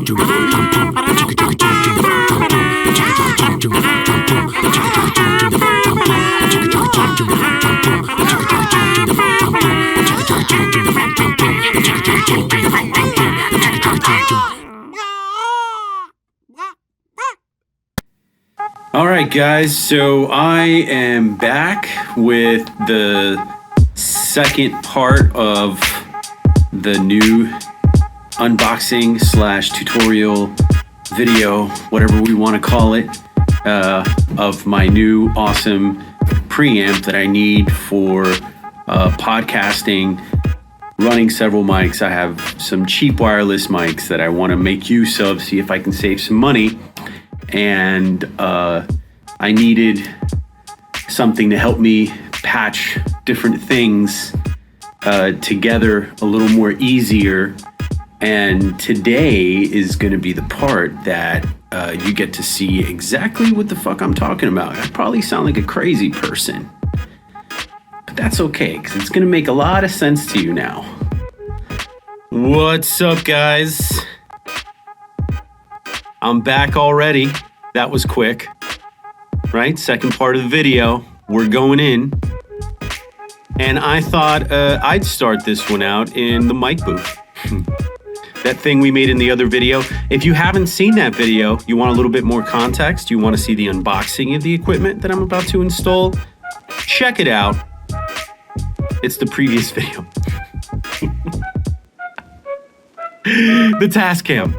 All right, guys, so I am back with the second part of the new unboxing / tutorial video, whatever we want to call it, of my new awesome preamp that I need for podcasting, running several mics. I have some cheap wireless mics that I want to make use of, see if I can save some money. And I needed something to help me patch different things together a little more easier. And today is going to be the part that you get to see exactly what the fuck I'm talking about. I probably sound like a crazy person, but that's okay, because it's going to make a lot of sense to you now. What's up, guys? I'm back already. That was quick, right? Second part of the video, we're going in. And I thought I'd start this one out in the mic booth. That thing we made in the other video. If you haven't seen that video, you want a little bit more context, you want to see the unboxing of the equipment that I'm about to install, check it out. It's the previous video. The TASCAM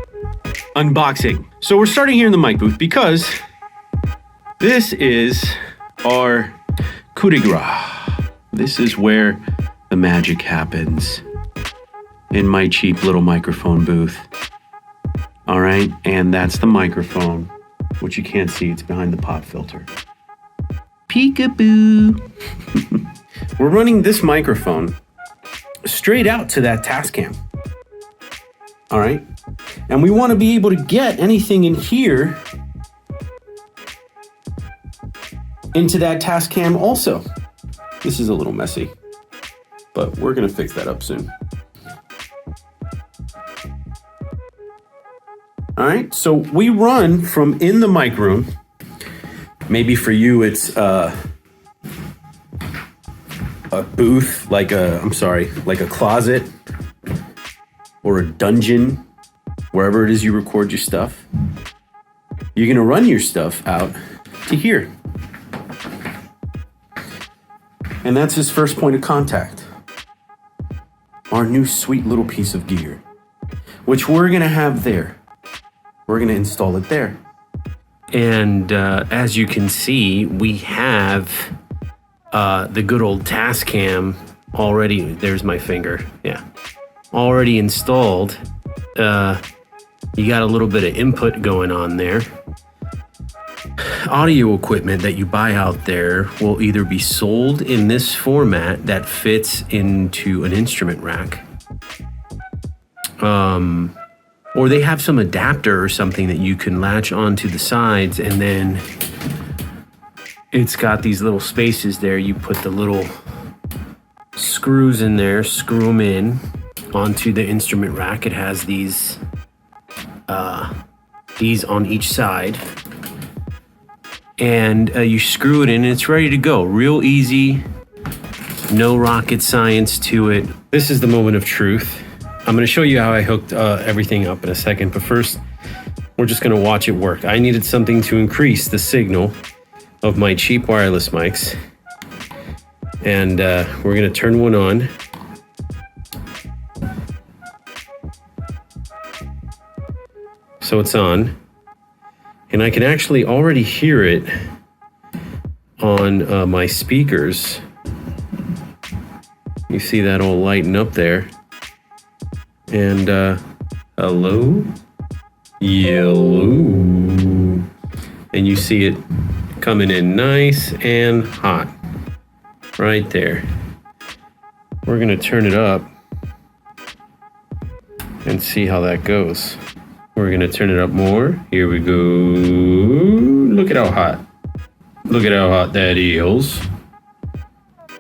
unboxing. So we're starting here in the mic booth because this is our coup de grace. This is where the magic happens in my cheap little microphone booth. All right, and that's the microphone, which you can't see. It's behind the pop filter. Peekaboo. We're running this microphone straight out to that TASCAM. All right. And we want to be able to get anything in here into that TASCAM also. This is a little messy, but we're going to fix that up soon. All right, so we run from in the mic room. Maybe for you, it's a booth, like a closet or a dungeon. Wherever it is you record your stuff, you're going to run your stuff out to here. And that's his first point of contact. Our new sweet little piece of gear, which we're going to have there. We're going to install it there. And as you can see, we have the good old TASCAM already. There's my finger. Yeah. Already installed. You got a little bit of input going on there. Audio equipment that you buy out there will either be sold in this format that fits into an instrument rack, or they have some adapter or something that you can latch onto the sides, and then it's got these little spaces there. You put the little screws in there, screw them in onto the instrument rack. It has these on each side, and you screw it in and it's ready to go. Real easy, no rocket science to it. This is the moment of truth. I'm going to show you how I hooked everything up in a second, but first we're just going to watch it work. I needed something to increase the signal of my cheap wireless mics, and we're going to turn one on. So it's on, and I can actually already hear it on my speakers. You see that all lighting up there. And hello, yellow, and you see it coming in nice and hot right there. We're gonna turn it up and see how that goes. We're gonna turn it up more. Here we go. Look at how hot. Look at how hot that is.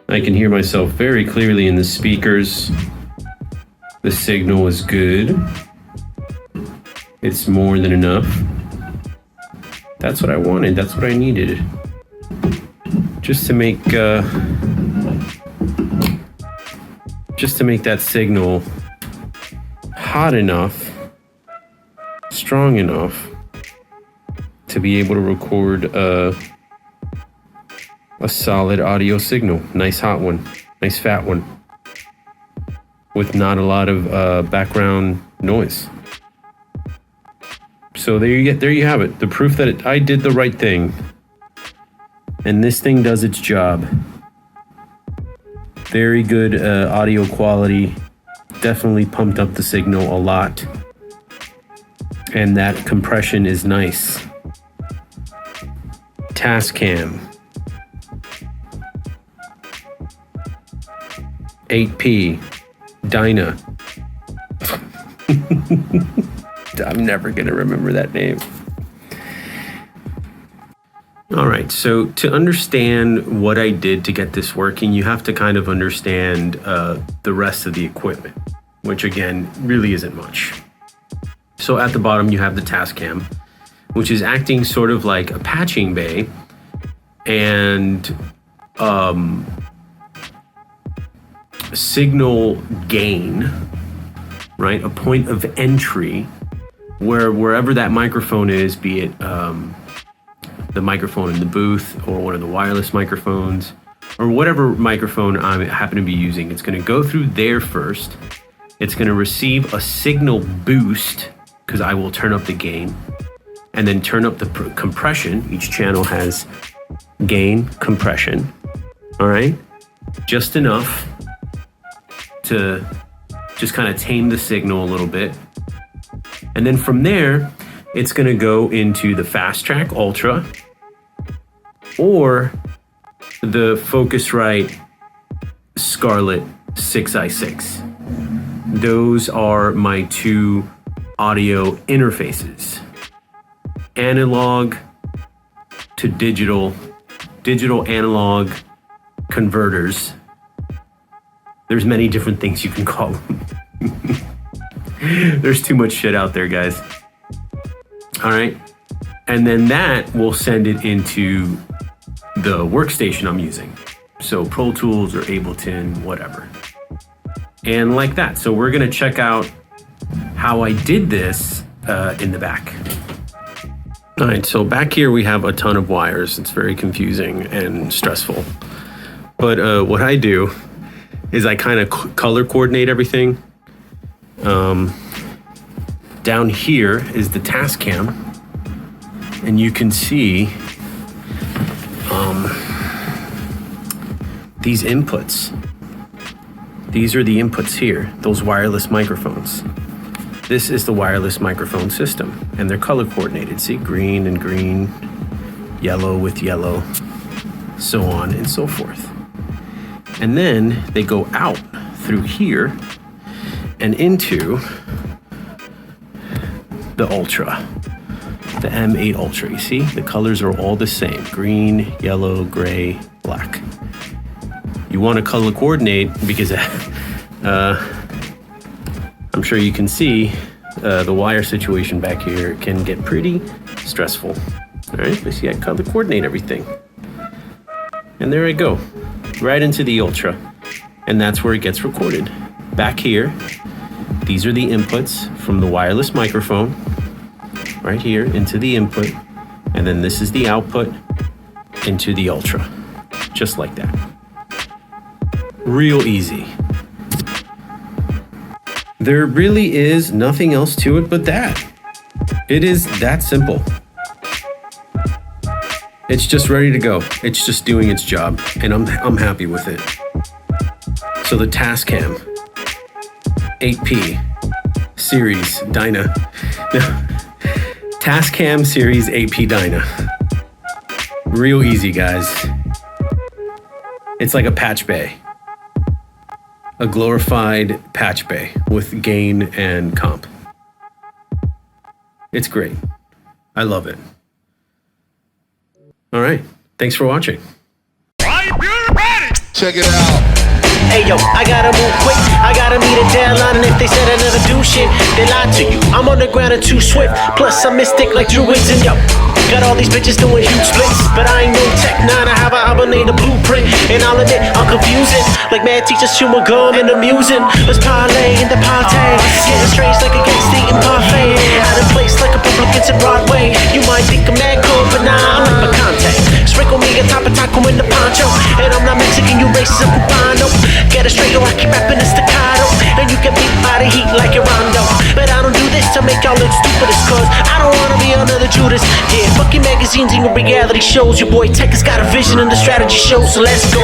I can hear myself very clearly in the speakers. The signal is good. It's more than enough. That's what I wanted. That's what I needed. Just to make that signal hot enough, strong enough to be able to record a solid audio signal. Nice hot one, nice fat one, with not a lot of background noise. So there you have it. The proof that I did the right thing. And this thing does its job. Very good audio quality. Definitely pumped up the signal a lot. And that compression is nice. TASCAM. 8P. DYNA. I'm never going to remember that name. All right, so to understand what I did to get this working, you have to kind of understand the rest of the equipment, which again, really isn't much. So at the bottom, you have the TASCAM, which is acting sort of like a patching bay and signal gain, right? A point of entry where wherever that microphone is, be it the microphone in the booth or one of the wireless microphones or whatever microphone I happen to be using, it's going to go through there first. It's going to receive a signal boost because I will turn up the gain and then turn up the compression. Each channel has gain, compression. All right. Just enough to just kind of tame the signal a little bit. And then from there, it's going to go into the Fast Track Ultra or the Focusrite Scarlett 6i6. Those are my two audio interfaces. Analog to digital, digital analog converters. There's many different things you can call them. There's too much shit out there, guys. All right. And then that will send it into the workstation I'm using. So Pro Tools or Ableton, whatever. And like that. So we're going to check out how I did this in the back. All right. So back here we have a ton of wires. It's very confusing and stressful. But what I do is I kind of color coordinate everything. Down here is the TASCAM, and you can see these inputs. These are the inputs here, those wireless microphones. This is the wireless microphone system, and they're color coordinated. See, green and green, yellow with yellow, so on and so forth. And then they go out through here and into the Ultra, the M8 Ultra. You see, the colors are all the same: green, yellow, gray, black. You want to color coordinate because I'm sure you can see the wire situation back here can get pretty stressful. All right, you see I color coordinate everything. And there I go, right into the Ultra. And that's where it gets recorded. Back here, these are the inputs from the wireless microphone, right here into the input. And then this is the output into the Ultra, just like that. Real easy. There really is nothing else to it but that. It is that simple. It's just ready to go. It's just doing its job, and I'm happy with it. So the TASCAM 8P series DYNA. TASCAM series 8P DYNA. Real easy, guys. It's like a patch bay. A glorified patch bay with gain and comp. It's great. I love it. All right. Thanks for watching. Check it out. Ayo, I gotta move quick, I gotta meet a deadline. And if they said I never do shit, they lied to you. I'm on the ground and too swift, plus I'm mystic like druids. And yo, got all these bitches doing huge splits, but I ain't no tech nine. I have a hibernate blueprint, and I'll admit I'm confusing. Like mad teachers chewing gum and amusing. Let's parlay in the party, getting strange like a gangsta eating parfait. Out of place like a publicans in Broadway. You might think I'm mad cool, but nah, I'm like Bacante. Sprinkle me a top of taco in the poncho, and I'm not Mexican, you racist, I'm cubano. Get it straight, yo, I keep rapping in staccato, and you get beat by the heat like a rondo. But I don't do this to make y'all look stupid, it's cause I don't wanna be another Judas. Yeah, fucking magazines and your reality shows. Your boy Tech has got a vision and the strategy shows, so let's go.